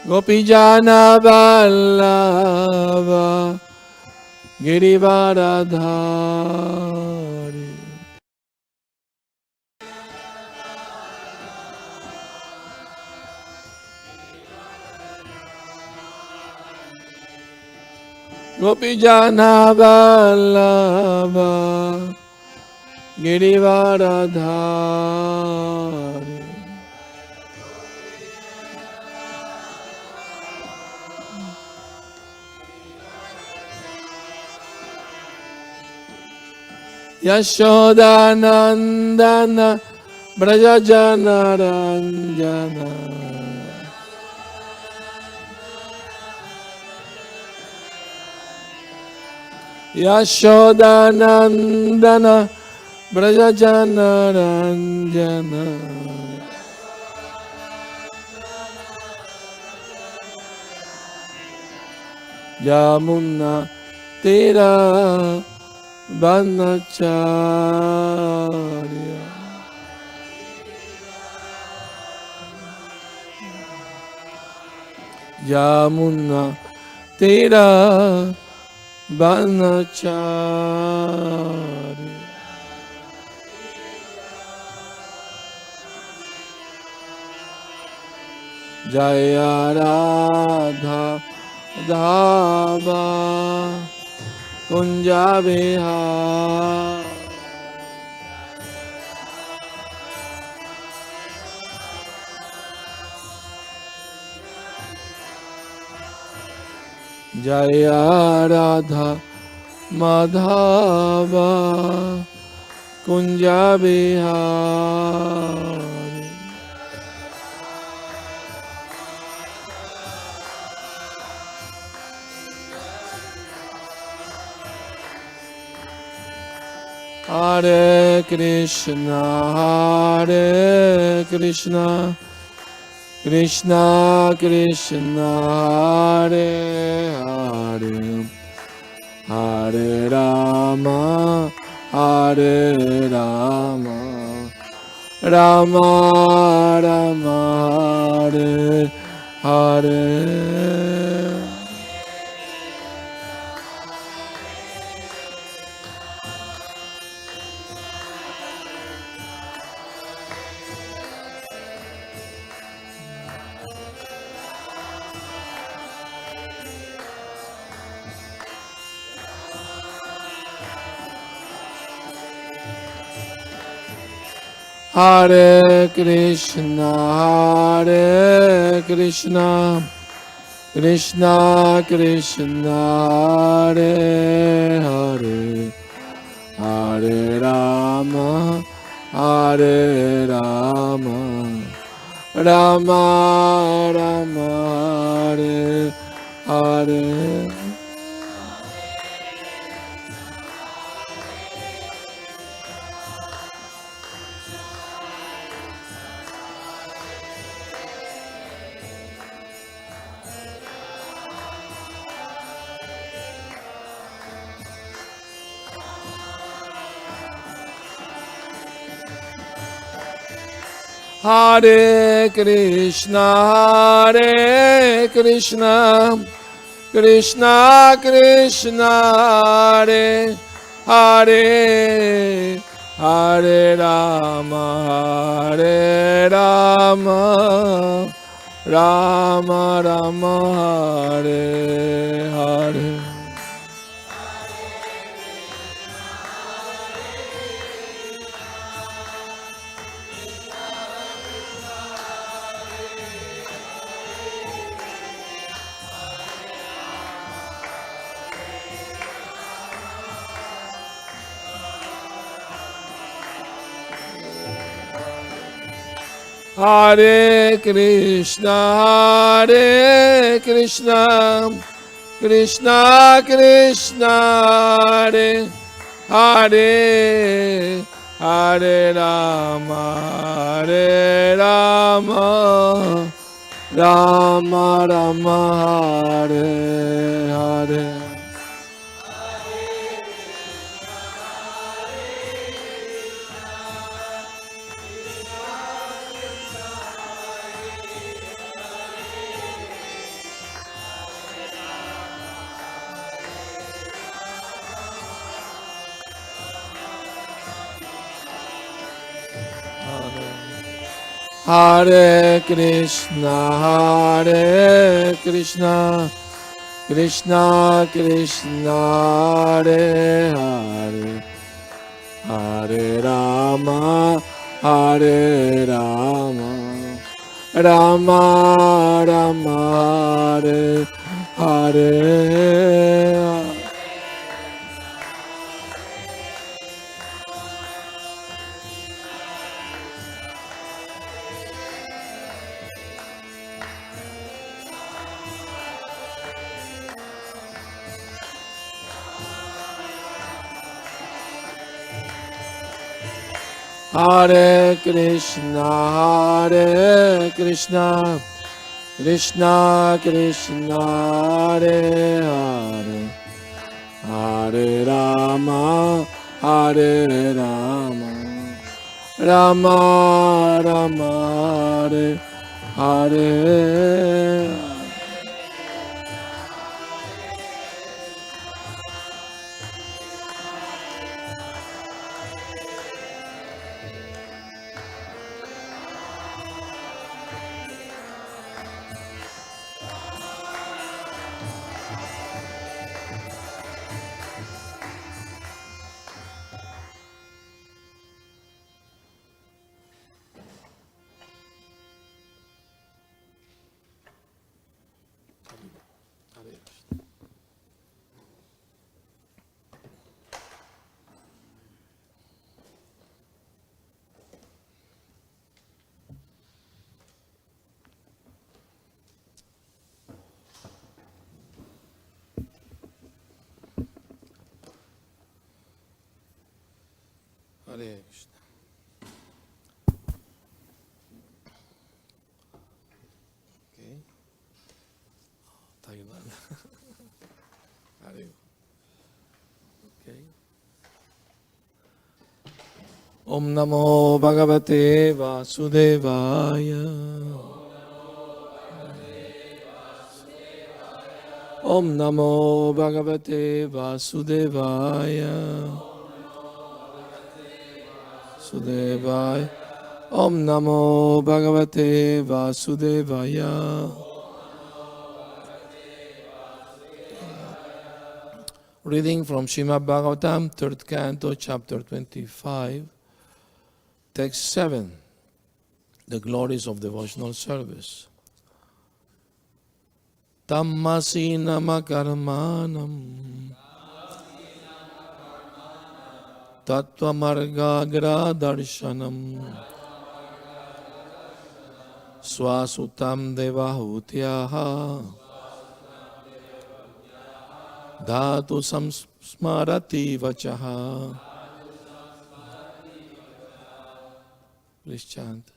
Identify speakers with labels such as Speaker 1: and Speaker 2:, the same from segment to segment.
Speaker 1: Gopijana Vallabha Girivaradhari. Gopijana Vallabha Girivaradhari. Yashodanandana Brajajana Ranjana. Yashodanandana Brajajana Ranjana. Yamuna Tira Vanacharya. Yamuna Tira Vanacharya. Jaya Radha Dhava Kunja Vihar. Jaya Radha Madhava Kunja Vihar. Hare Krishna, Hare Krishna, Krishna Krishna, Hare Hare, Hare Rama, Hare Rama, Rama Rama, Hare Hare. Hare Krishna, Hare Krishna, Krishna Krishna, Hare Hare, Hare Rama, Hare Rama, Rama Rama, Hare Hare. Hare Krishna, Hare Krishna, Krishna Krishna, Hare Hare, Hare Rama, Hare Rama, Rama Rama, Hare Hare. Hare Krishna, Hare Krishna, Krishna Krishna, Hare Hare, Hare Rama, Hare Rama, Rama Rama, Hare Hare. Hare Krishna, Hare Krishna, Krishna Krishna, Hare Hare, Hare Rama, Hare Rama, Rama Rama, Hare Hare. Hare Krishna, Hare Krishna, Krishna Krishna, Hare Hare, Hare Rama, Hare Rama, Rama Rama, Hare Hare. Hare Krishna. Okay. Thailand. Hare. Okay. Om Namo Bhagavate Vasudevaya. Om Namo Bhagavate Vasudevaya. Sudevaya. Om Namo Bhagavate Vasudevaya. Reading from Srimad Bhagavatam, 3rd Canto, Chapter 25, Text 7, The Glories of Devotional Service. Tammasi namakarmanam Tattvamargagra darshanam Swasutam devahutyaha Dhatu samsmarati vachaha. Please chant.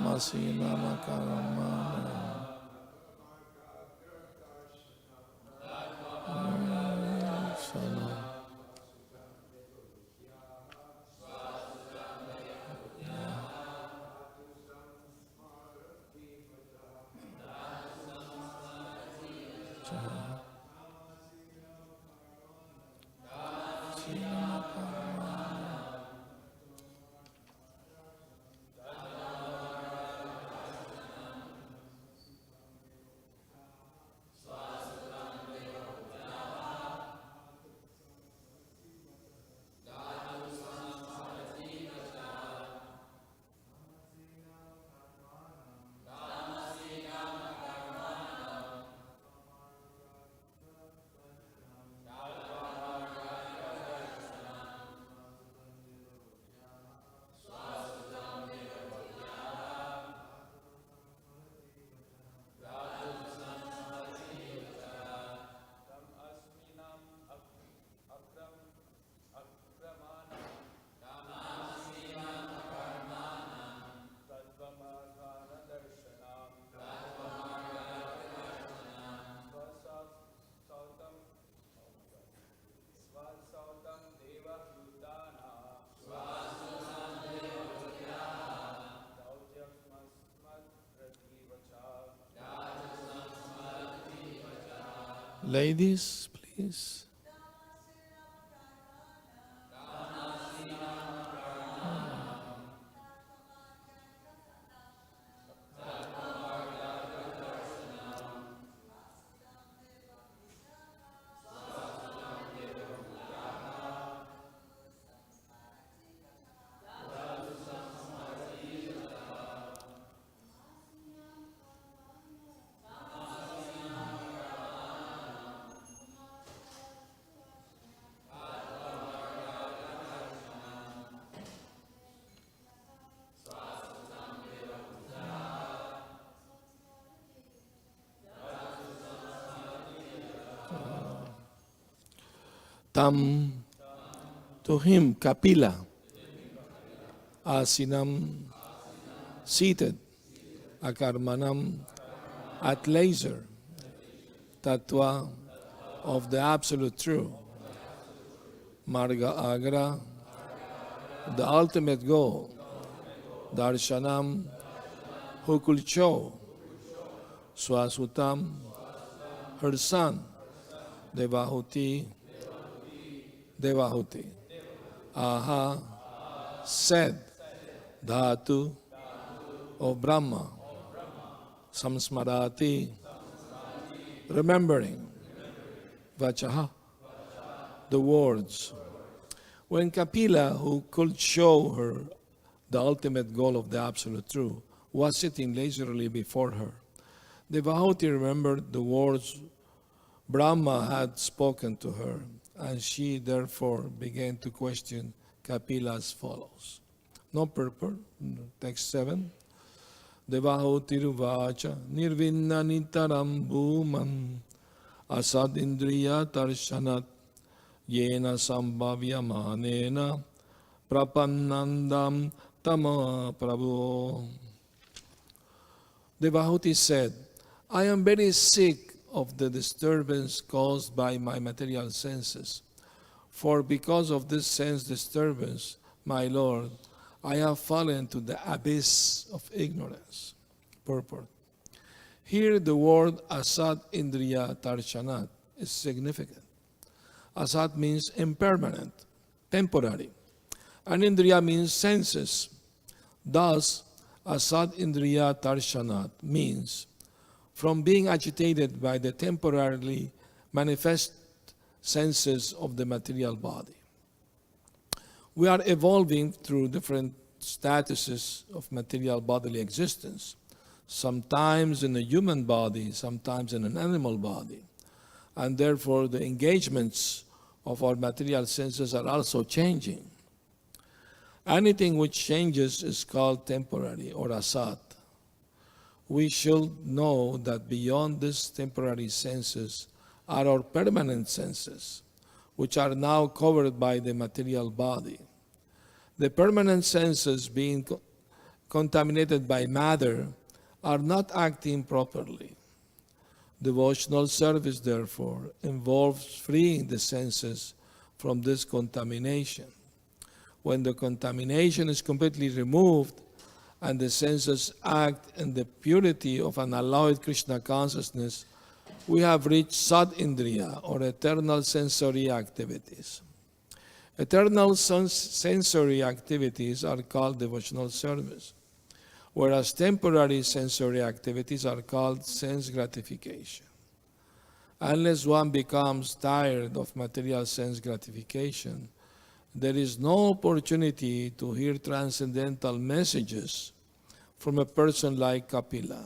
Speaker 1: Masina makaramana Ladies, please. Tam, to him, Kapila, Asinam, seated, Akarmanam, at leisure, Tattva, of the absolute truth, Marga Agra, the ultimate goal, Darshanam, who could show, Swasutam, her son, Devahuti, Aha, said, Dhatu, of Brahma, Samsmarati, remembering, Vachaha, the words. When Kapila, who could show her the ultimate goal of the absolute truth, was sitting leisurely before her, Devahuti remembered the words Brahma had spoken to her, and she therefore began to question Kapila as follows. No purport, text 7. Devahuti ruvacha nirvinna nitaram bhuman asad indriya tarshanat yena sambhavya manena prapannandam tama prabhu. Devahuti said, I am very sick of the disturbance caused by my material senses. For because of this sense disturbance, my Lord, I have fallen to the abyss of ignorance. Purport. Here the word asat indriya tarshanat is significant. Asat means impermanent, temporary. And indriya means senses. Thus, asat indriya tarshanat means from being agitated by the temporarily manifest senses of the material body. We are evolving through different statuses of material bodily existence, sometimes in a human body, sometimes in an animal body. And therefore, the engagements of our material senses are also changing. Anything which changes is called temporary or asat. We should know that beyond these temporary senses are our permanent senses, which are now covered by the material body. The permanent senses, being contaminated by matter, are not acting properly. Devotional service, therefore, involves freeing the senses from this contamination. When the contamination is completely removed, and the senses act in the purity of an alloyed Krishna consciousness, we have reached Sad Indriya, or eternal sensory activities. Eternal sensory activities are called devotional service, whereas temporary sensory activities are called sense gratification. Unless one becomes tired of material sense gratification, there is no opportunity to hear transcendental messages from a person like Kapila.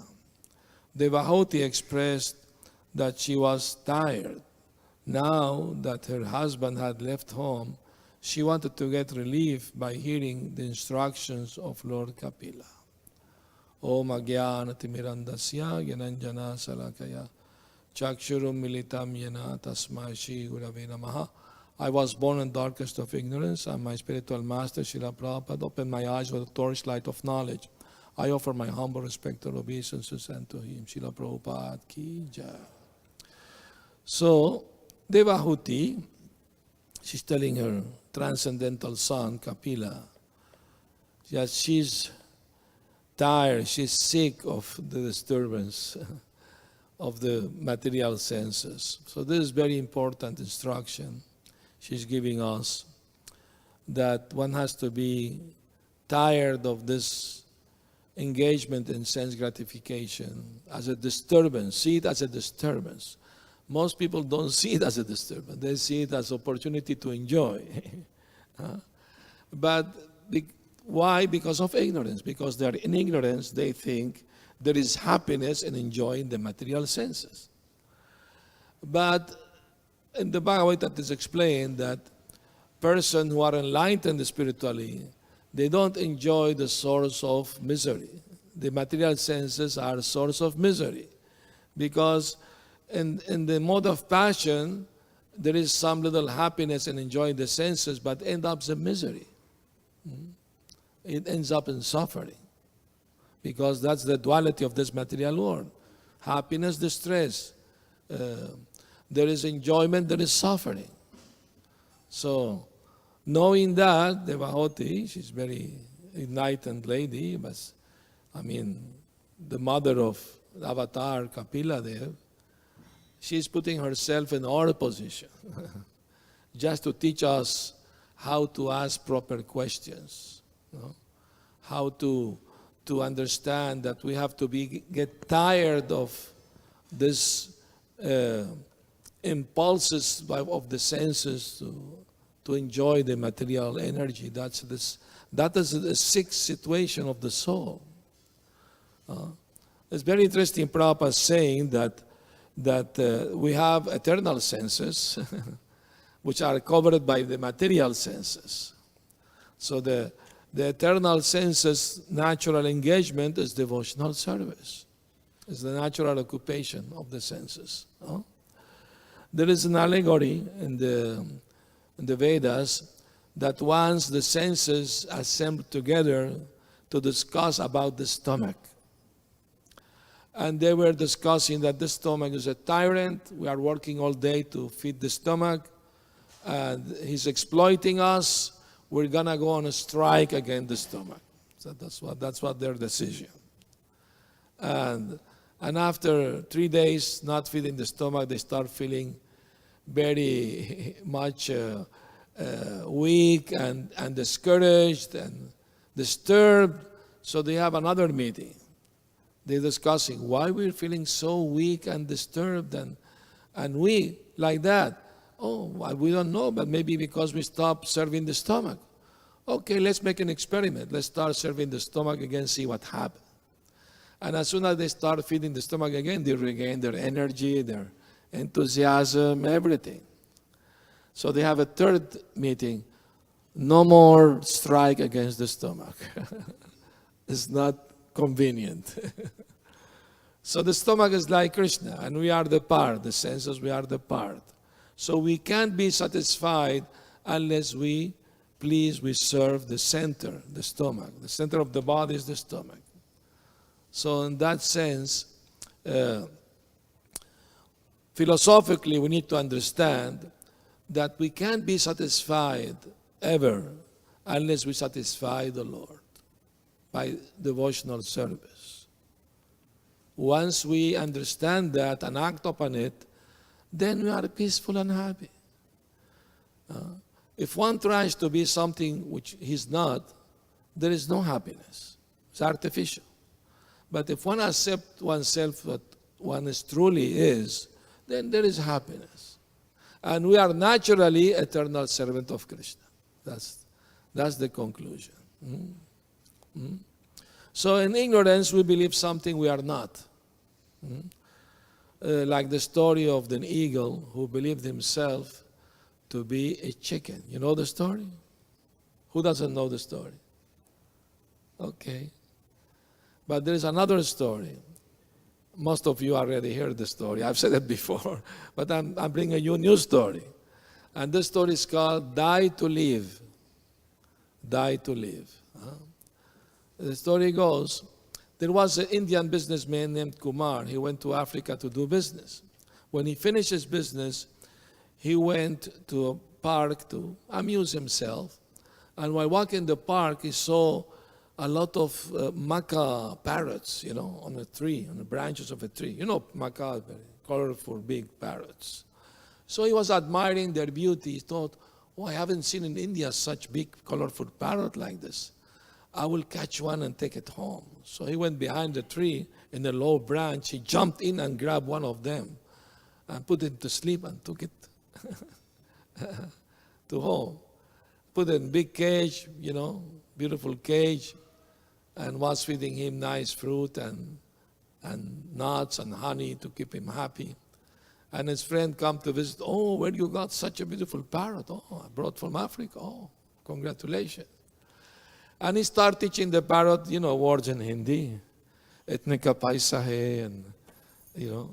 Speaker 1: Devahuti expressed that she was tired. Now that her husband had left home, she wanted to get relief by hearing the instructions of Lord Kapila. Om Agyana Timirandasya Gyananjana Salakaya Chakshurum Militam Yena Tasmai Shri Gurave Namaha. I was born in darkest of ignorance, and my spiritual master, Srila Prabhupada, opened my eyes with a torchlight of knowledge. I offer my humble respect and obeisances unto him. Srila Prabhupada ki jai. So, Devahuti, she's telling her transcendental son, Kapila, that she's tired, she's sick of the disturbance of the material senses. So this is very important instruction she's giving us, that one has to be tired of this engagement in sense gratification as a disturbance. See it as a disturbance. Most people don't see it as a disturbance. They see it as opportunity to enjoy. But why? Because of ignorance. Because they're in ignorance, they think there is happiness in enjoying the material senses. But in the Bhagavatam, it is explained that persons who are enlightened spiritually, they don't enjoy the source of misery. The material senses are a source of misery. Because in the mode of passion, there is some little happiness and enjoying the senses, but end up in misery. It ends up in suffering. Because that's the duality of this material world. Happiness, distress. There is enjoyment, there is suffering. So, knowing that, Devahoti, she's very enlightened lady, but the mother of Avatar, Kapila Dev, she's putting herself in our position just to teach us how to ask proper questions, how to understand that we have to get tired of this impulses of the senses to enjoy the material energy. That is the sick situation of the soul. It's very interesting, Prabhupada saying that we have eternal senses which are covered by the material senses. So the eternal senses' natural engagement is devotional service. It's the natural occupation of the senses. There is an allegory in the Vedas that once the senses assembled together to discuss about the stomach. And they were discussing that the stomach is a tyrant. We are working all day to feed the stomach. And he's exploiting us. We're going to go on a strike against the stomach. So that's what their decision. And after 3 days not feeding the stomach, they start feeling very much weak and discouraged and disturbed. So they have another meeting. They're discussing why we're feeling so weak and disturbed and weak like that. Oh, we don't know, but maybe because we stopped serving the stomach. Okay, let's make an experiment. Let's start serving the stomach again, see what happens. And as soon as they start feeding the stomach again, they regain their energy, their enthusiasm, everything. So they have a third meeting. No more strike against the stomach. It's not convenient. So the stomach is like Krishna, and we are the part. The senses, we are the part. So we can't be satisfied unless we serve the center, the stomach. The center of the body is the stomach. So in that sense, philosophically, we need to understand that we can't be satisfied ever unless we satisfy the Lord by devotional service. Once we understand that and act upon it, then we are peaceful and happy. If one tries to be something which he's not, there is no happiness. It's artificial. But if one accepts oneself what one is truly is, then there is happiness. And we are naturally eternal servant of Krishna. That's the conclusion. So in ignorance, we believe something we are not. Like the story of the eagle who believed himself to be a chicken. You know the story? Who doesn't know the story? Okay. But there is another story. Most of you already heard the story. I've said it before. But I'm bringing you a new story. And this story is called Die to Live. Die to Live. The story goes, there was an Indian businessman named Kumar. He went to Africa to do business. When he finished his business, he went to a park to amuse himself. And while walking the park, he saw a lot of macaw parrots, on a tree, on the branches of a tree. Macaw, very colorful, big parrots. So he was admiring their beauty. He thought, I haven't seen in India such big, colorful parrot like this. I will catch one and take it home. So he went behind the tree in a low branch. He jumped in and grabbed one of them and put it to sleep and took it to home. Put it in a big cage, beautiful cage, and was feeding him nice fruit and nuts and honey to keep him happy. And his friend come to visit. Oh, where you got such a beautiful parrot? Oh, I brought from Africa. Oh, congratulations. And he started teaching the parrot, words in Hindi. Itne ka paisa hai, and,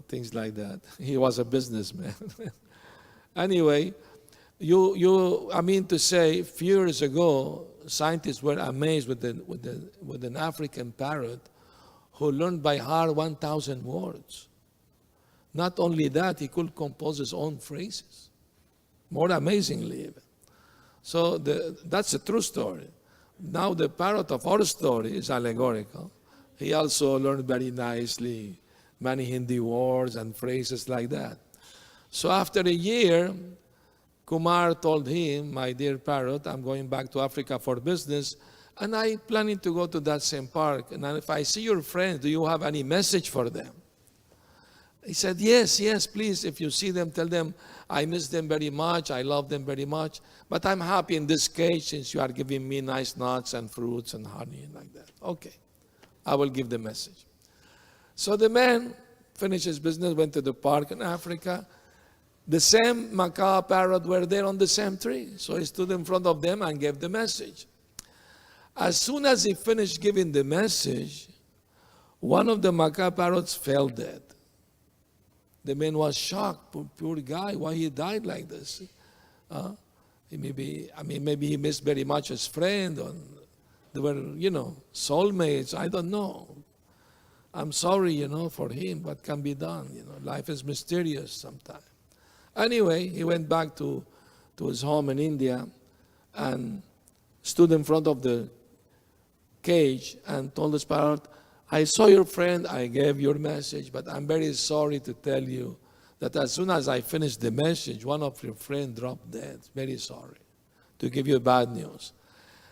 Speaker 1: things like that. He was a businessman. Anyway, I mean to say, a few years ago, scientists were amazed with an African parrot who learned by heart 1,000 words. Not only that, he could compose his own phrases. More amazingly even. So that's a true story. Now the parrot of our story is allegorical. He also learned very nicely many Hindi words and phrases like that. So after a year, Kumar told him, my dear parrot, I'm going back to Africa for business, and I'm planning to go to that same park. And if I see your friends, do you have any message for them? He said, yes, please, if you see them, tell them I miss them very much, I love them very much, but I'm happy in this cage since you are giving me nice nuts and fruits and honey and like that. Okay, I will give the message. So the man finished his business, went to the park in Africa. The same macaw parrot were there on the same tree. So he stood in front of them and gave the message. As soon as he finished giving the message, one of the macaw parrots fell dead. The man was shocked. Poor guy, why he died like this? Maybe he missed very much his friend. Or they were, soulmates. I don't know. I'm sorry, for him. What can be done? Life is mysterious sometimes. Anyway, he went back to his home in India and stood in front of the cage and told the parrot, I saw your friend, I gave your message, but I'm very sorry to tell you that as soon as I finished the message, one of your friends dropped dead. Very sorry to give you bad news.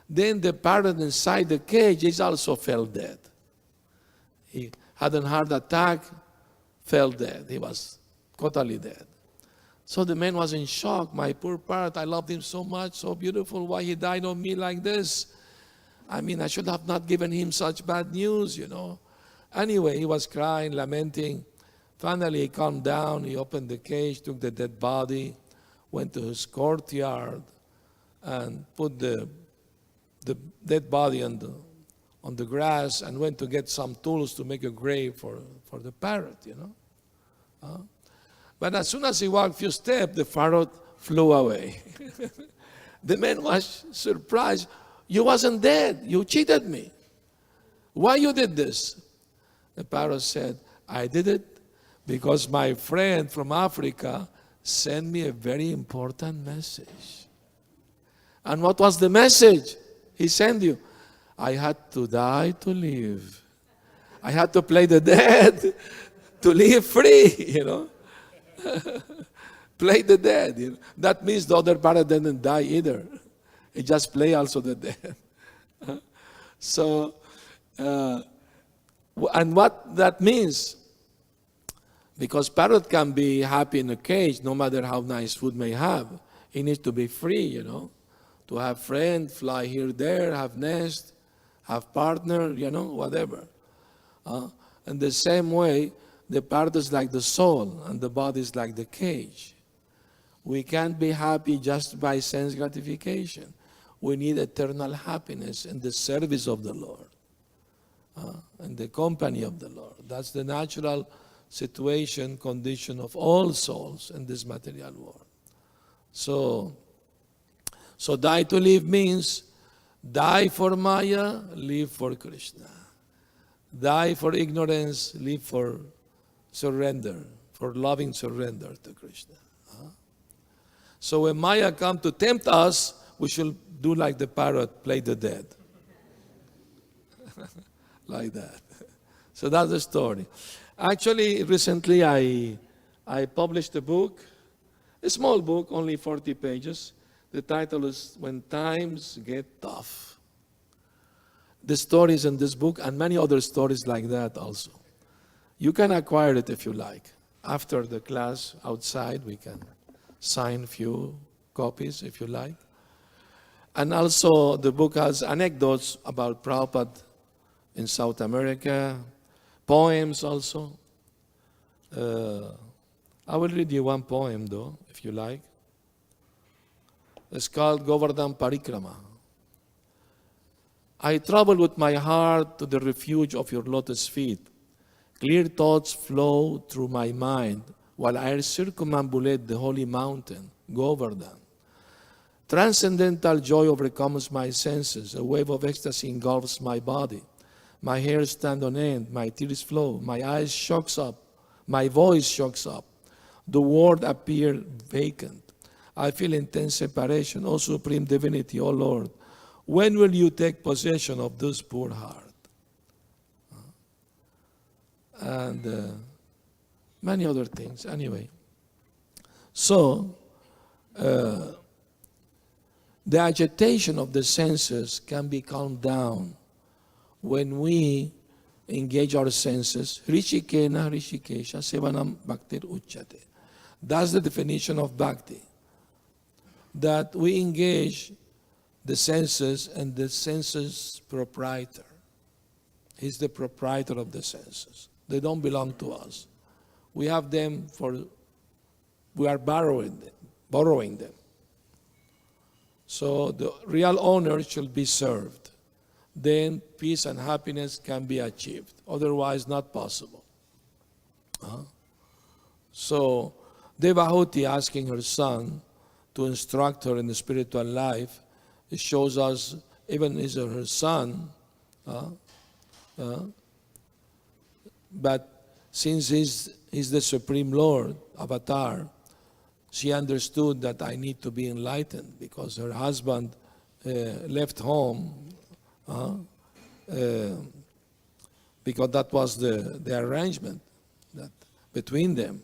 Speaker 1: Then the parrot inside the cage, he also fell dead. He had a heart attack, fell dead. He was totally dead. So the man was in shock. My poor parrot, I loved him so much, so beautiful. Why he died on me like this? I should have not given him such bad news, Anyway, he was crying, lamenting. Finally, he calmed down. He opened the cage, took the dead body, went to his courtyard, and put the dead body on the grass and went to get some tools to make a grave for the parrot, But as soon as he walked a few steps, the parrot flew away. The man was surprised. You wasn't dead. You cheated me. Why you did this? The parrot said, I did it because my friend from Africa sent me a very important message. And what was the message he sent you? I had to die to live. I had to play the dead to live free, Play the dead. That means the other parrot didn't die either. He just play also the dead. So, and what that means, because parrot can be happy in a cage no matter how nice food may have. He needs to be free, to have friends, fly here, there, have nest, have partner, whatever. In the same way, the parrot is like the soul and the body is like the cage. We can't be happy just by sense gratification. We need eternal happiness in the service of the Lord, in the company of the Lord. That's the natural situation, condition of all souls in this material world. So die to live means die for Maya, live for Krishna. Die for ignorance, live for surrender, for loving surrender to Krishna. So when Maya comes to tempt us, we should do like the parrot, play the dead. Like that. So that's the story. Actually, recently I published a book, a small book, only 40 pages. The title is When Times Get Tough. The stories in this book and many other stories like that also. You can acquire it if you like. After the class outside, we can sign a few copies if you like. And also the book has anecdotes about Prabhupada in South America, poems also. I will read you one poem though, if you like. It's called Govardhan Parikrama. I travel with my heart to the refuge of your lotus feet. Clear thoughts flow through my mind while I circumambulate the holy mountain. Govardhan. Transcendental joy overcomes my senses. A wave of ecstasy engulfs my body. My hairs stand on end. My tears flow. My eyes shocks up. My voice shocks up. The world appears vacant. I feel intense separation. O Supreme Divinity, O Lord, when will you take possession of this poor heart? And many other things. Anyway, so the agitation of the senses can be calmed down when we engage our senses. Rishikena Rishikesha Sevanam Bhaktir Uchyate. That's the definition of bhakti. That we engage the senses and the senses proprietor. He's the proprietor of the senses. They don't belong to us. We have them we are borrowing them. So the real owner should be served. Then peace and happiness can be achieved. Otherwise, not possible. So Devahuti asking her son to instruct her in the spiritual life, it shows us, even is her son, but since he's the Supreme Lord, Avatar, she understood that I need to be enlightened because her husband left home because that was the arrangement that between them,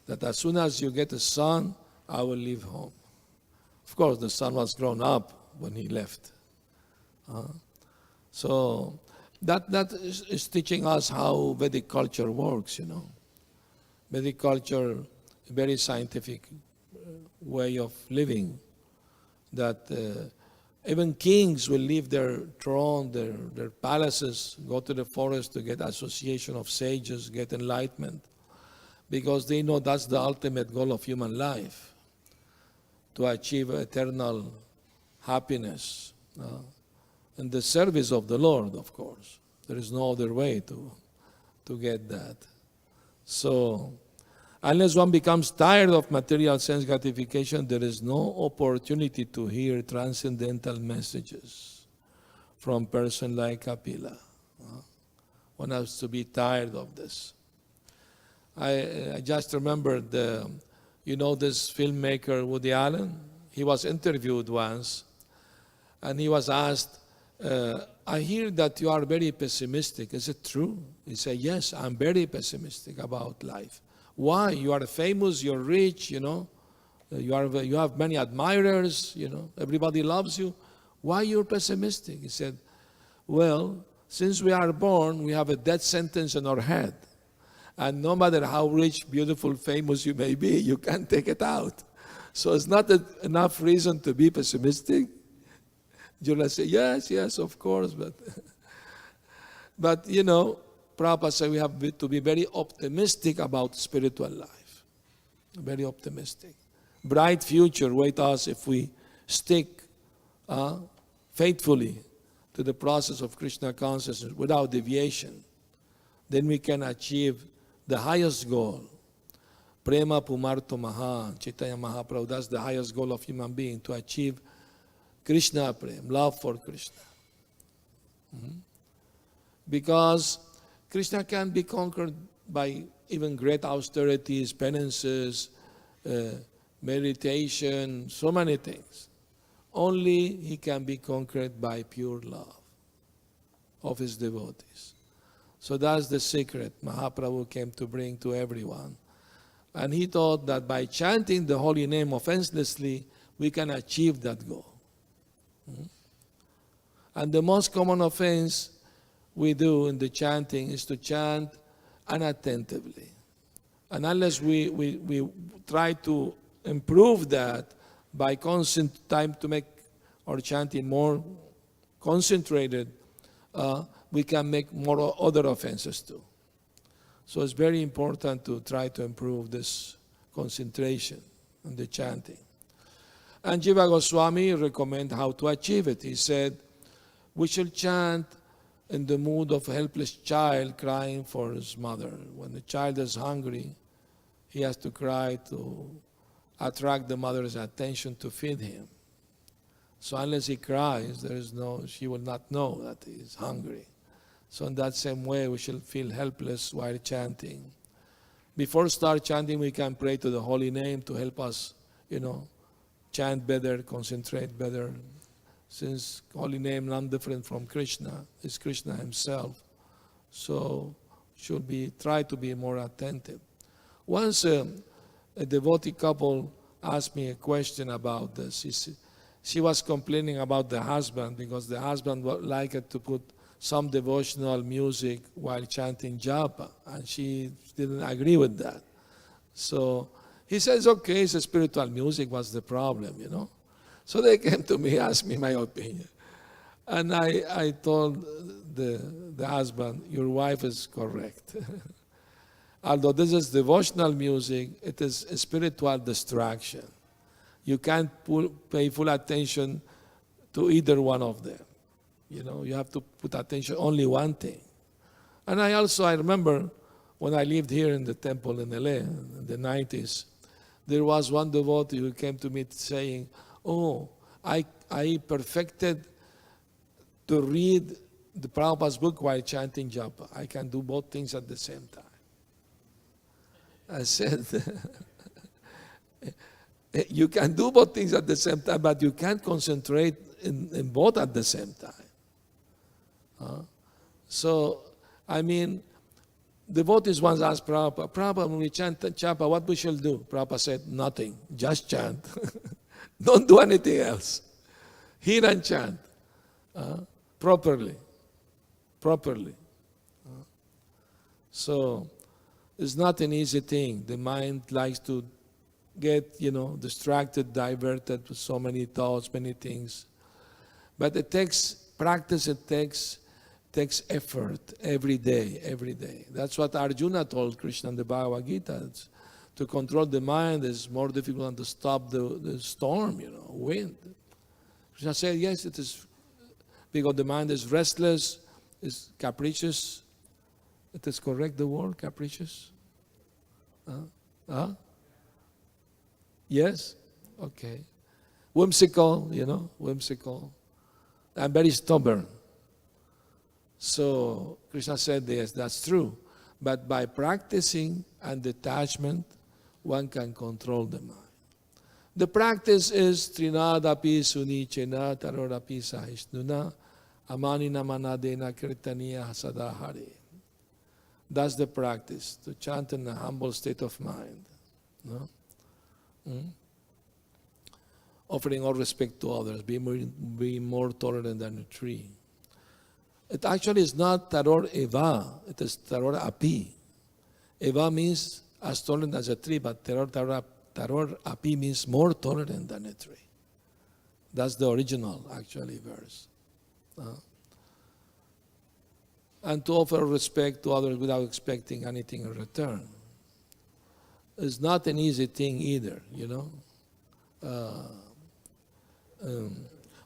Speaker 1: that as soon as you get a son, I will leave home. Of course, the son was grown up when he left. So that is teaching us how Vedic culture works, you know. Vedic culture, a very scientific way of living, that even kings will leave their throne, their palaces, go to the forest to get association of sages, get enlightenment, because they know that's the ultimate goal of human life, to achieve eternal happiness in the service of the Lord, of course. There is no other way to get that. So, unless one becomes tired of material sense gratification, there is no opportunity to hear transcendental messages from a person like Kapila. One has to be tired of this. I just remembered this filmmaker Woody Allen. He was interviewed once, and he was asked, I hear that you are very pessimistic. Is it true? He said, yes, I'm very pessimistic about life. Why? You are famous, you're rich, you have many admirers, everybody loves you. Why you're pessimistic? He said, well, since we are born, we have a death sentence on our head. And no matter how rich, beautiful, famous you may be, you can't take it out. So it's not enough reason to be pessimistic. You'll say, yes, of course, but Prabhupada said we have to be very optimistic about spiritual life. Very optimistic. Bright future waits us if we stick faithfully to the process of Krishna consciousness without deviation. Then we can achieve the highest goal. Prema Pumarto Maha, Chaitanya Mahaprabhu, that's the highest goal of human being, to achieve Krishna Prem, love for Krishna. Because Krishna can be conquered by even great austerities, penances, meditation, so many things. Only he can be conquered by pure love of his devotees. So that's the secret Mahaprabhu came to bring to everyone. And he thought that by chanting the holy name offenselessly, we can achieve that goal. And the most common offense we do in the chanting is to chant unattentively. And unless we try to improve that by constant time to make our chanting more concentrated, we can make more other offenses too. So it's very important to try to improve this concentration in the chanting. And Jiva Goswami recommended how to achieve it. He said, we should chant in the mood of a helpless child crying for his mother. When the child is hungry, he has to cry to attract the mother's attention to feed him. So unless he cries, she will not know that he is hungry. So in that same way, we shall feel helpless while chanting. Before start chanting, we can pray to the holy name to help us, chant better, concentrate better. Since holy name not different from Krishna, it's Krishna himself. So should try to be more attentive. Once a devotee couple asked me a question about this. She was complaining about the husband because the husband liked to put some devotional music while chanting japa, and she didn't agree with that. So he says, okay, it's spiritual music, what's the problem, So they came to me, asked me my opinion. And I told the husband, your wife is correct. Although this is devotional music, it is a spiritual distraction. You can't pay full attention to either one of them. You have to put attention only one thing. And I remember when I lived here in the temple in LA in the 90s, there was one devotee who came to me saying, oh, I perfected to read the Prabhupada's book while chanting japa. I can do both things at the same time. I said, you can do both things at the same time, but you can't concentrate in both at the same time. Devotees once asked Prabhupada, when we chant japa, what we shall do? Prabhupada said, nothing, just chant. Don't do anything else. Hear and chant properly. So it's not an easy thing. The mind likes to get, distracted, diverted with so many thoughts, many things. But it takes practice, it takes effort every day. That's what Arjuna told Krishna in the Bhagavad Gita. To control the mind is more difficult than to stop the storm, wind. Krishna said, yes, it is, because the mind is restless, is capricious. It is correct, the word, capricious? Yes? Okay. Whimsical, whimsical. And very stubborn. So Krishna said, yes, that's true. But by practicing and detachment, one can control the mind. The practice is Trinadapi Sunichena Tarorapi Sahishnuna Amanina Manadena Kirtaniya Hasadahari. That's the practice, to chant in a humble state of mind. No? Offering all respect to others, be more tolerant than a tree. It actually is not Taror Eva, it is Taror Api. Eva means as tolerant as a tree, but Taror Api means more tolerant than a tree. That's the original, actually, verse. And to offer respect to others without expecting anything in return is not an easy thing either,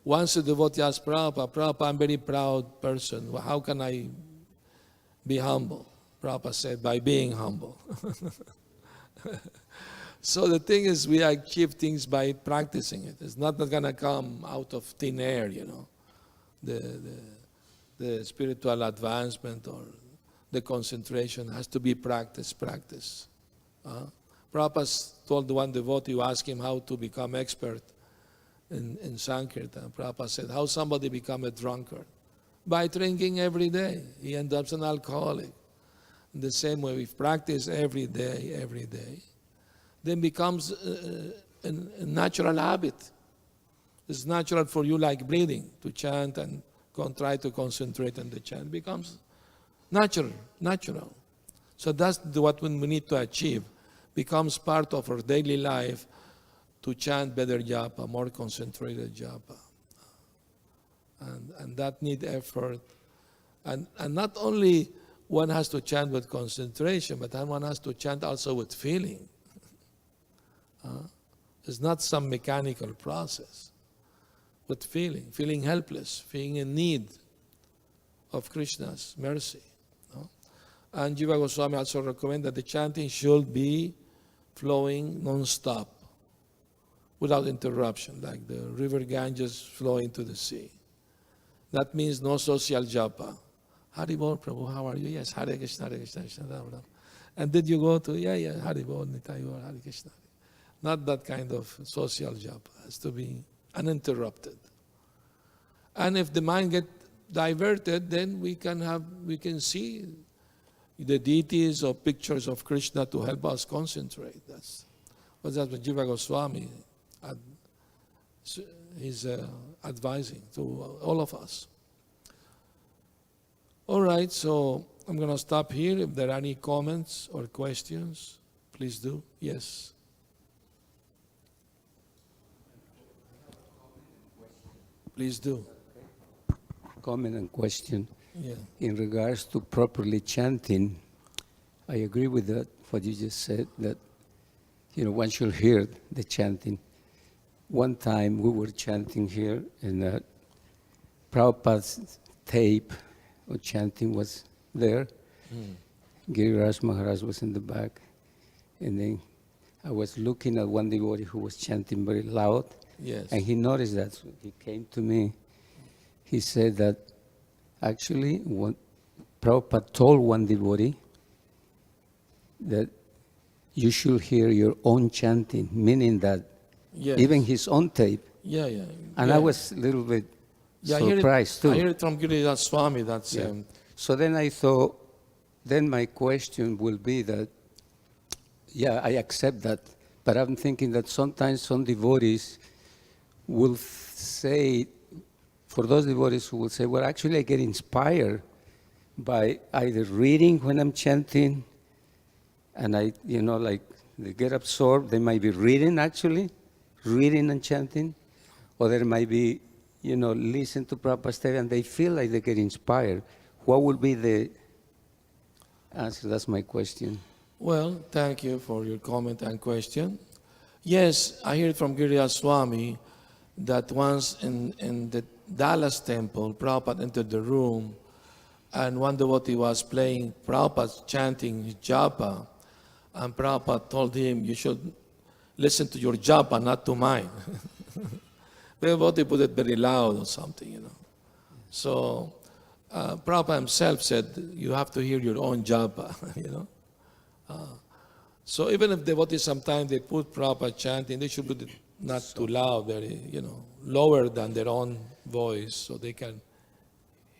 Speaker 1: Once a devotee asked Prabhupada, I'm a very proud person. How can I be humble? Prabhupada said, by being humble. So the thing is, we achieve things by practicing it. It's not going to come out of thin air, The spiritual advancement or the concentration has to be practice. Prabhupada told one devotee who asked him how to become expert in Sankirtan. Prabhupada said, how somebody become a drunkard? By drinking every day. He ends up an alcoholic. In the same way, if practice every day, then becomes a natural habit. It's natural for you, like breathing, to chant and try to concentrate on the chant. It becomes natural. So that's what we need to achieve. Becomes part of our daily life to chant better japa, more concentrated japa. And that need effort. And not only one has to chant with concentration, but then one has to chant also with feeling. It's not some mechanical process. With feeling helpless, feeling in need of Krishna's mercy. And Jiva Goswami also recommends that the chanting should be flowing non-stop. without interruption, like the river Ganges flow into the sea. That means no social japa. Haribol, Prabhu, how are you? Yes, Hare Krishna, Hare Krishna, Krishna Ram Ram. And did you go to, yeah, Haribol, Nitayur, Hare Krishna. Not that kind of social japa. It has to be uninterrupted. And if the mind gets diverted, then we can see the deities or pictures of Krishna to help us concentrate. That's what Jiva Goswami is advising to all of us. All right, so I'm going to stop here. If there are any comments or questions, please do. Yes. Please do.
Speaker 2: Comment and question.
Speaker 1: Yeah.
Speaker 2: In regards to properly chanting, I agree with that, what you just said, that one should hear the chanting. One time we were chanting here, and Prabhupada's tape of chanting was there. Giriraj Maharaj was in the back. And then I was looking at one devotee who was chanting very loud.
Speaker 1: Yes.
Speaker 2: And he noticed that. So he came to me. He said that actually Prabhupada told one devotee that you should hear your own chanting, meaning that even his own tape.
Speaker 1: Yeah.
Speaker 2: And I was a little bit surprised too.
Speaker 1: I heard it from Giriraj Swami. That's
Speaker 2: So then I thought, then my question will be that, I accept that, but I'm thinking that sometimes some devotees will say, for those devotees who will say, well, actually I get inspired by either reading when I'm chanting, and like they get absorbed, they might be reading and chanting, or there might be, listen to Prabhupada's tape and they feel like they get inspired. What would be the answer? That's my question.
Speaker 1: Well, thank you for your comment and question. Yes, I heard from Giriraj Swami that once in the Dallas temple, Prabhupada entered the room and one devotee was playing Prabhupada chanting his japa, and Prabhupada told him, you should listen to your japa, not to mine. The devotee put it very loud or something, So Prabhupada himself said, you have to hear your own japa, So even if devotees sometimes they put Prabhupada chanting, they should put it not too loud, very, lower than their own voice, so they can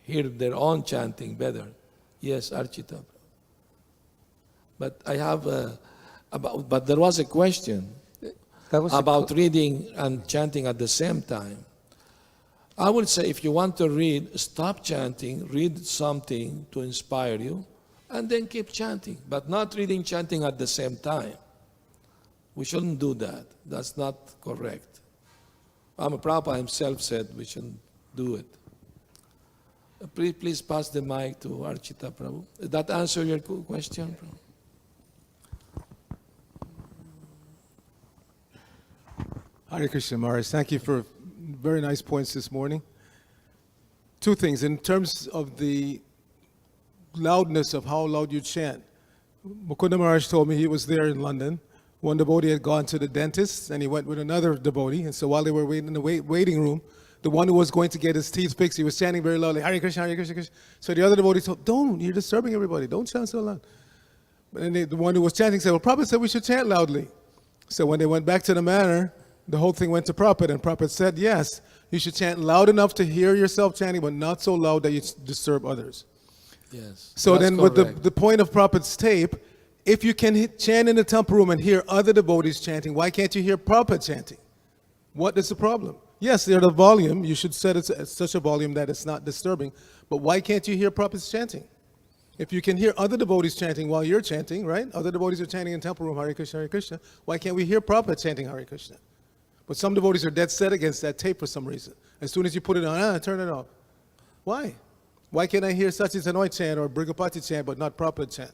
Speaker 1: hear their own chanting better. Yes, Archita. But I have but there was a question about reading and chanting at the same time. I would say if you want to read, stop chanting, read something to inspire you, and then keep chanting, but not reading, chanting at the same time. We shouldn't do that. That's not correct. Prabhupada himself said we shouldn't do it. Please pass the mic to Archita Prabhu. Did that answer your question, Prabhu?
Speaker 3: Hare Krishna Maharaj, thank you for very nice points this morning. Two things. In terms of the loudness of how loud you chant, Mukunda Maharaj told me he was there in London. One devotee had gone to the dentist and he went with another devotee. And so while they were waiting in the waiting room, the one who was going to get his teeth fixed, he was chanting very loudly, Hare Krishna, Hare Krishna, Krishna. So the other devotee told, don't, you're disturbing everybody. Don't chant so loud. And the one who was chanting said, well, Prabhupada said we should chant loudly. So when they went back to the manor, the whole thing went to Prabhupada, and Prabhupada said, yes, you should chant loud enough to hear yourself chanting, but not so loud that you disturb others.
Speaker 1: Yes.
Speaker 3: So then with the point of Prabhupada's tape, if you can chant in the temple room and hear other devotees chanting, why can't you hear Prabhupada chanting? What is the problem? Yes, there's a volume. You should set it at such a volume that it's not disturbing, but why can't you hear Prabhupada's chanting? If you can hear other devotees chanting while you're chanting, right? Other devotees are chanting in temple room, Hare Krishna, Hare Krishna. Why can't we hear Prabhupada chanting Hare Krishna? But some devotees are dead set against that tape for some reason. As soon as you put it on, turn it off. Why? Why can't I hear Sachitanoi chant or Brigapati chant but not Prabhupada chant?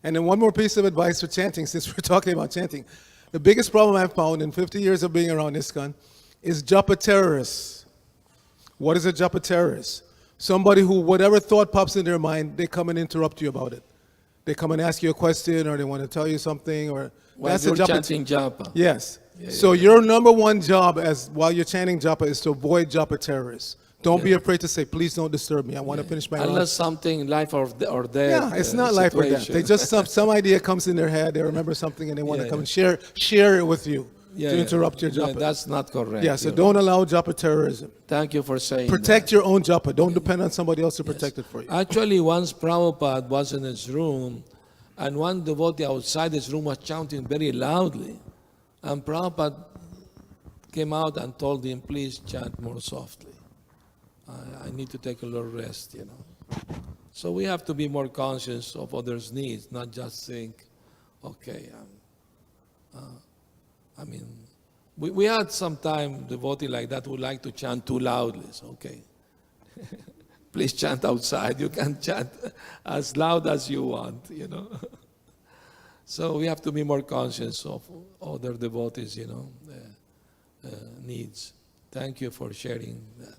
Speaker 3: And then one more piece of advice for chanting, since we're talking about chanting. The biggest problem I've found in 50 years of being around ISKCON is japa terrorists. What is a japa terrorist? Somebody who, whatever thought pops in their mind, they come and interrupt you about it. They come and ask you a question, or they want to tell you something, or
Speaker 1: that's a japa.
Speaker 3: Yes. So your number one job as while you're chanting japa is to avoid japa terrorists. Don't be afraid to say, please don't disturb me. I want to finish my
Speaker 1: Unless
Speaker 3: round.
Speaker 1: something life or death.
Speaker 3: Yeah, it's not life or death.
Speaker 1: situation.
Speaker 3: They just some idea comes in their head. They remember something and they want to come and share it with you to interrupt your japa.
Speaker 1: That's not correct.
Speaker 3: Yeah, so don't allow japa terrorism.
Speaker 1: Thank you for saying
Speaker 3: Protect
Speaker 1: that.
Speaker 3: your own japa. Don't depend on somebody else to protect it for you.
Speaker 1: Actually, once Prabhupada was in his room, and one devotee outside his room was chanting very loudly, and Prabhupada came out and told him, please chant more softly. I need to take a little rest, So we have to be more conscious of others' needs, not just think, okay, we had some time devotee like that who like to chant too loudly. So, okay, please chant outside. You can chant as loud as you want, So we have to be more conscious of other devotees, needs. Thank you for sharing that.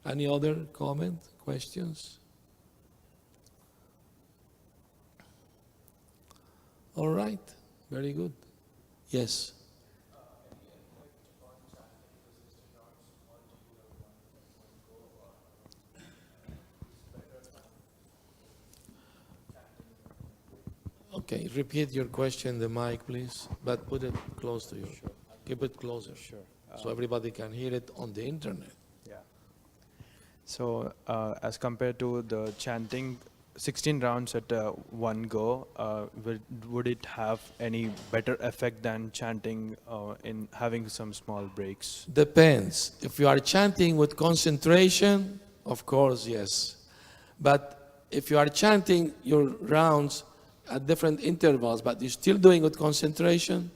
Speaker 1: Any other comment, questions? All right, very good. Yes. Okay, repeat your question, the mic, please, but put it close to you. Sure. Keep it closer.
Speaker 4: Sure.
Speaker 1: So everybody can hear it on the internet.
Speaker 4: Yeah. So as compared to the chanting 16 rounds at one go, would it have any better effect than chanting in having some small breaks?
Speaker 1: Depends. If you are chanting with concentration, of course, yes. But if you are chanting your rounds at different intervals, but you're still doing with concentration,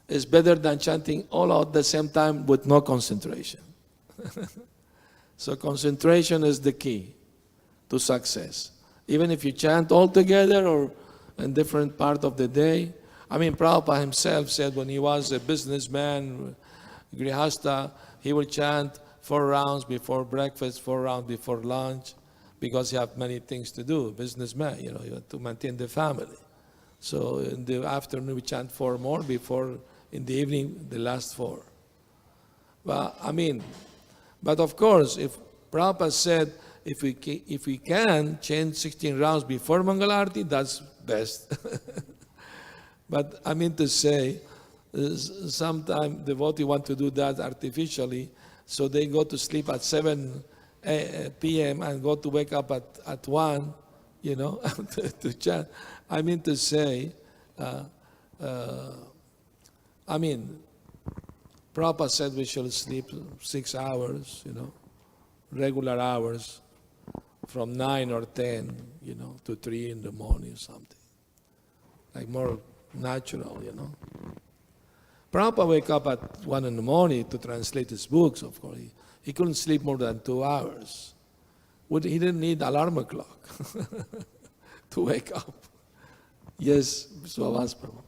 Speaker 1: it's better than chanting all at the same time with no concentration. So concentration is the key to success. Even if you chant all together or in different part of the day. Prabhupada himself said when he was a businessman, Grihasta, he would chant 4 rounds before breakfast, 4 rounds before lunch, because he had many things to do, businessman, you have to maintain the family. So in the afternoon we chant 4 more before, in the evening, the last 4. But of course, if Prabhupada said, if we can chant 16 rounds before Mangalarti, that's best. But I mean to say, sometimes devotees want to do that artificially, so they go to sleep at 7 p.m. and go to wake up at 1, to chant. I mean to say, Prabhupada said we should sleep 6 hours, regular hours, from 9 or 10, to 3 in the morning or something. Like more natural, Prabhupada wake up at 1 in the morning to translate his books, of course. He couldn't sleep more than 2 hours. He didn't need alarm clock to wake up. Yes, Swavas Prabhu.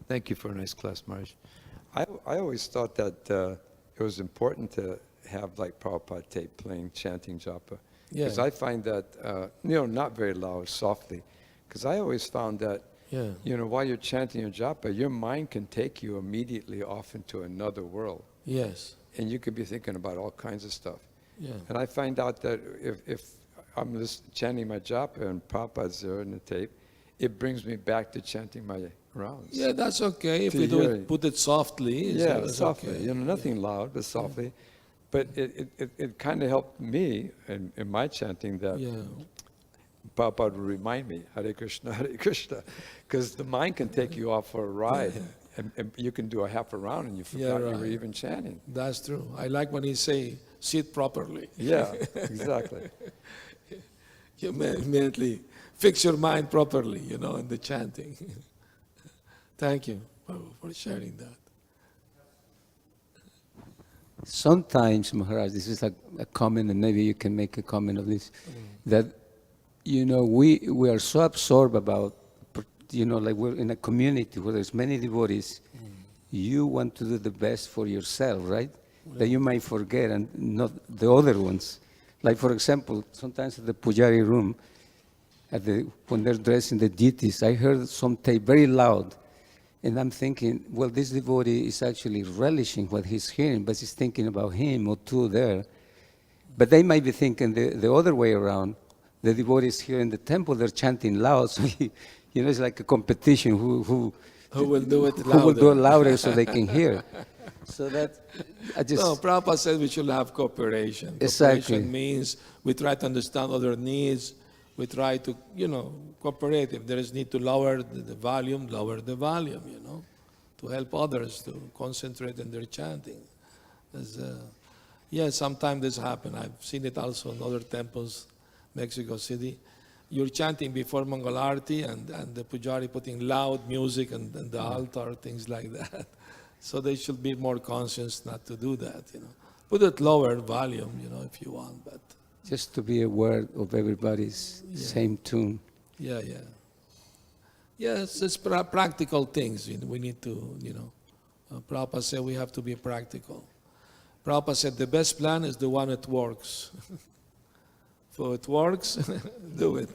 Speaker 5: Thank you for a nice class, Maharaj. I always thought that it was important to have like Prabhupada tape playing, chanting japa. Because I find that, not very loud, softly. Because I always found that, while you're chanting your japa, your mind can take you immediately off into another world.
Speaker 1: Yes.
Speaker 5: And you could be thinking about all kinds of stuff.
Speaker 1: Yeah.
Speaker 5: And I find out that if I'm just chanting my japa and Prabhupada's there in the tape, it brings me back to chanting my rounds.
Speaker 1: Yeah, that's okay. If you do it, put it softly. It's
Speaker 5: softly.
Speaker 1: Okay.
Speaker 5: Nothing loud, but softly. But it kind of helped me in my chanting that Prabhupada would remind me, Hare Krishna, because the mind can take you off for a ride, and you can do a half a round and you forgot you were even chanting.
Speaker 1: That's true. I like when he say, sit properly.
Speaker 5: Yeah, exactly.
Speaker 1: You immediately fix your mind properly, in the chanting. Thank you for sharing that.
Speaker 2: Sometimes, Maharaj, this is a comment, and maybe you can make a comment of this, that, we are so absorbed about, like we're in a community where there's many devotees, you want to do the best for yourself, right? That you might forget and not the other ones. Like, for example, sometimes at the Pujari room, when they're dressing the deities, I heard some tape very loud. And I'm thinking, well, this devotee is actually relishing what he's hearing, but he's thinking about him or two there. But they might be thinking the other way around. The devotees here in the temple, they're chanting loud. So, it's like a competition who
Speaker 1: will do it
Speaker 2: who will do it
Speaker 1: louder.
Speaker 2: louder so they can hear. So that, I just...
Speaker 1: No, Prabhupada said we should have cooperation.
Speaker 2: Exactly.
Speaker 1: Cooperation means we try to understand other needs. We try to, cooperate. If there is need to lower the volume, lower the volume, to help others to concentrate in their chanting. Sometimes this happens. I've seen it also in other temples, Mexico City. You're chanting before Mangal Arati and the Pujari putting loud music and the altar, things like that. So they should be more conscious not to do that, Put it lower volume, if you want, but...
Speaker 2: Just to be aware of everybody's same tune.
Speaker 1: Yes, it's practical things. We need to, Prabhupada said we have to be practical. Prabhupada said the best plan is the one that works. So it works, do it.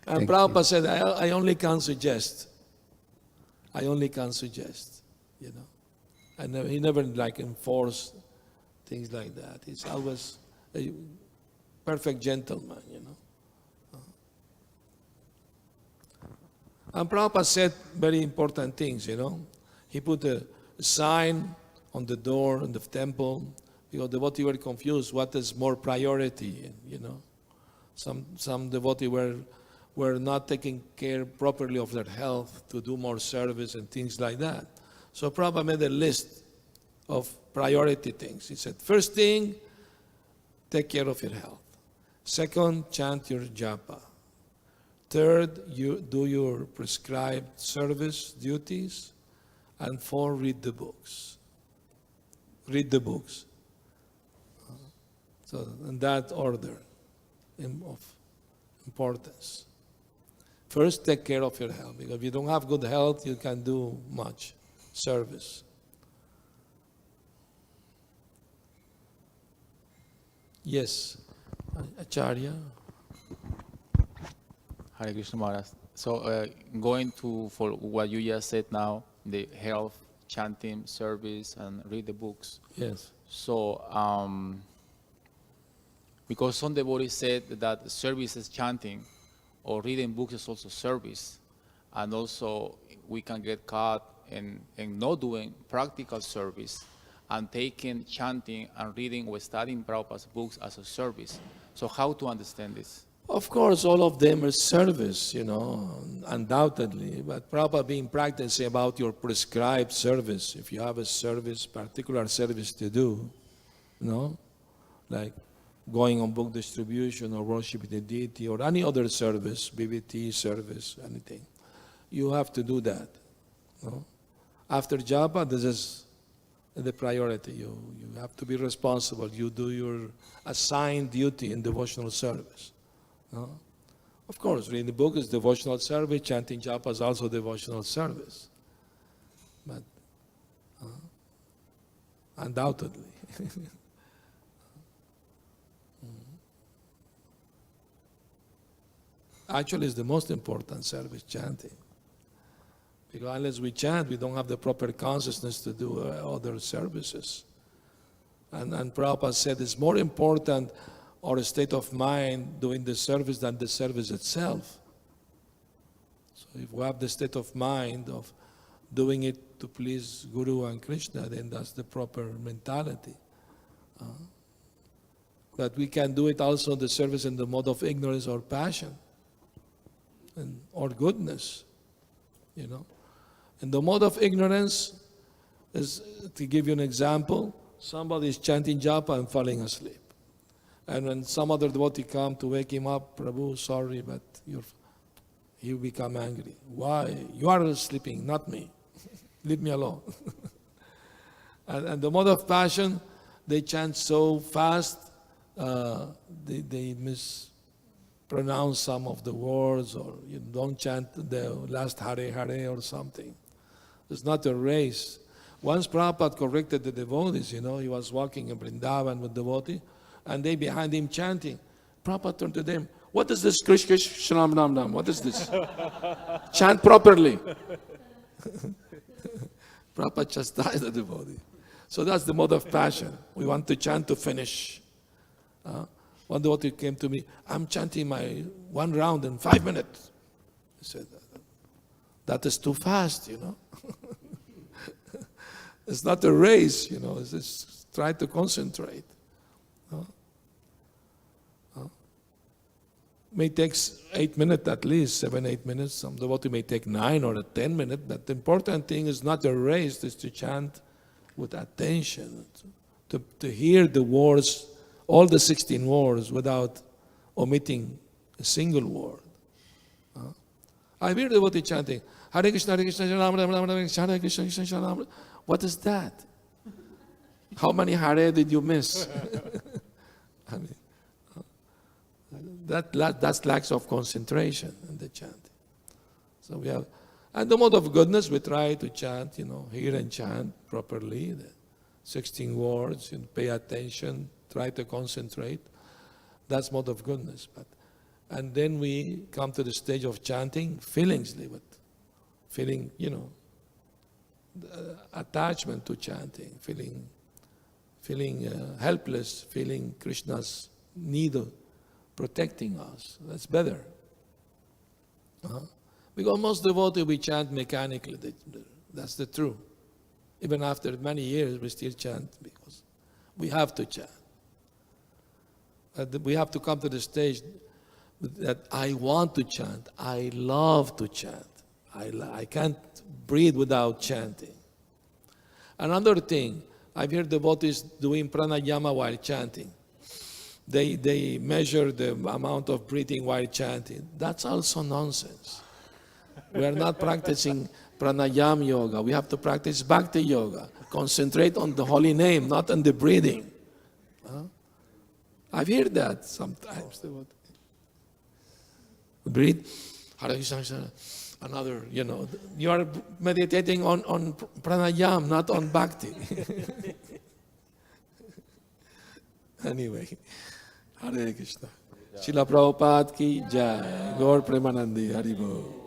Speaker 1: And Prabhupada said, I only can suggest. And he never enforced things like that. He's always a perfect gentleman, And Prabhupada said very important things, He put a sign on the door in the temple because devotees were confused. What is more priority, Some devotees were not taking care properly of their health to do more service and things like that. So Prabhupada made a list of priority things. He said, first thing, take care of your health. Second, chant your japa. Third, you do your prescribed service duties. And four, read the books. Read the books. So in that order of importance. First, take care of your health. Because if you don't have good health, you can't do much service. Yes, Acharya.
Speaker 6: Hare Krishna Maharaj. So going for what you just said now, the health, chanting, service, and read the books.
Speaker 1: Yes.
Speaker 6: So because some devotees said that service is chanting, or reading books is also service, and also we can get caught in not doing practical service and taking chanting and reading or studying Prabhupada's books as a service. So how to understand this?
Speaker 1: Of course, all of them are service, undoubtedly. But Prabhupada being practicing about your prescribed service. If you have a service, particular service to do, like going on book distribution or worshiping the deity or any other service, BBT service, anything, you have to do that. After japa, this is the priority. You have to be responsible. You do your assigned duty in devotional service. Of course, reading the book is devotional service, chanting japa is also devotional service. But undoubtedly. Actually, it's the most important service, chanting. Because unless we chant, we don't have the proper consciousness to do other services. And Prabhupada said it's more important our state of mind doing the service than the service itself. So if we have the state of mind of doing it to please Guru and Krishna, then that's the proper mentality. But we can do it also the service in the mode of ignorance or passion, or goodness, In the mode of ignorance, is to give you an example, somebody is chanting japa and falling asleep. And when some other devotee come to wake him up, Prabhu, sorry, but he will become angry. Why? You are sleeping, not me. Leave me alone. and the mode of passion, they chant so fast, they mispronounce some of the words, or you don't chant the last Hare Hare or something. It's not a race. Once Prabhupada corrected the devotees, he was walking in Vrindavan with devotee, and they behind him chanting, Prabhupada turned to them, what is this Krish Krish Shram Nam Nam? What is this? Chant properly. Prabhupada chastised the devotee. So that's the mode of passion. We want to chant to finish. One devotee came to me, I'm chanting my one round in 5 minutes. He said, that is too fast, you know. It's not a race, you know. It's just try to concentrate. May take 8 minutes at least, 7, 8 minutes. Some devotee may take 9 or 10 minutes. But the important thing is not a race, is to chant with attention, to hear the words, all the 16 words without omitting a single word. I hear the devotee chanting, Hare Krishna, Hare Krishna, Hare Krishna, Hare Krishna, Krishna Ram. What is that? How many Hare did you miss? I mean, that's lack of concentration in the chanting. So we have, and the mode of goodness, we try to chant, you know, hear and chant properly, the 16 words, and pay attention, try to concentrate. That's mode of goodness. And then we come to the stage of chanting feelingly, feeling, you know, attachment to chanting, feeling helpless, feeling Krishna's need of protecting us. That's better. Because most devotees, we chant mechanically. That's the truth. Even after many years, we still chant because we have to chant. We have to come to the stage that I want to chant. I love to chant. I can't breathe without chanting. Another thing, I've heard devotees doing pranayama while chanting. They measure the amount of breathing while chanting. That's also nonsense. We are not practicing pranayama yoga. We have to practice bhakti yoga. Concentrate on the holy name, not on the breathing. I've heard that sometimes. Breathe. Another, you know, you are meditating on pranayama, not on bhakti. Anyway, Hare Krishna. Srila Prabhupada ki jai. Gaur Premanandi Haribo.